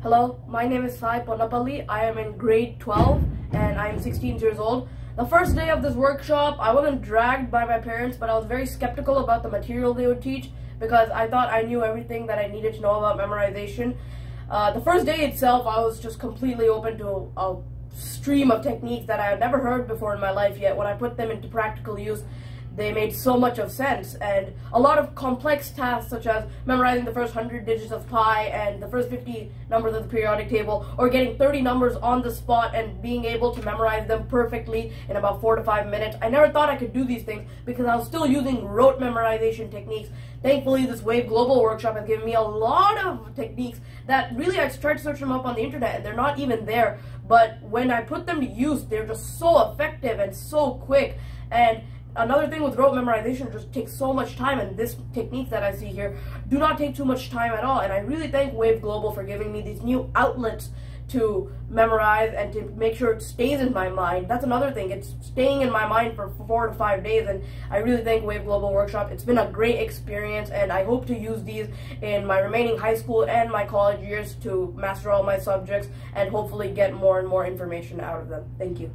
Hello, my name is Sai Ponnapalli. I am in grade 12 and I am 16 years old. The first day of this workshop, I wasn't dragged by my parents, but I was very skeptical about the material they would teach because I thought I knew everything that I needed to know about memorization. The first day itself, I was just completely open to a stream of techniques that I had never heard before in my life, yet when I put them into practical use, they made so much of sense. And a lot of complex tasks such as memorizing the first 100 digits of pi and the first 50 numbers of the periodic table, or getting 30 numbers on the spot and being able to memorize them perfectly in about 4 to 5 minutes. I never thought I could do these things because I was still using rote memorization techniques. Thankfully, this WAVE Global Workshop has given me a lot of techniques that really I tried to search them up on the internet and they're not even there. But when I put them to use, they're just so effective and so quick. And another thing with rote memorization, just takes so much time, and this techniques that I see here do not take too much time at all. And I really thank WAVE Global for giving me these new outlets to memorize and to make sure it stays in my mind. That's another thing, it's staying in my mind for 4 to 5 days, and I really thank WAVE Global Workshop. It's been a great experience, and I hope to use these in my remaining high school and my college years to master all my subjects and hopefully get more and more information out of them. Thank you.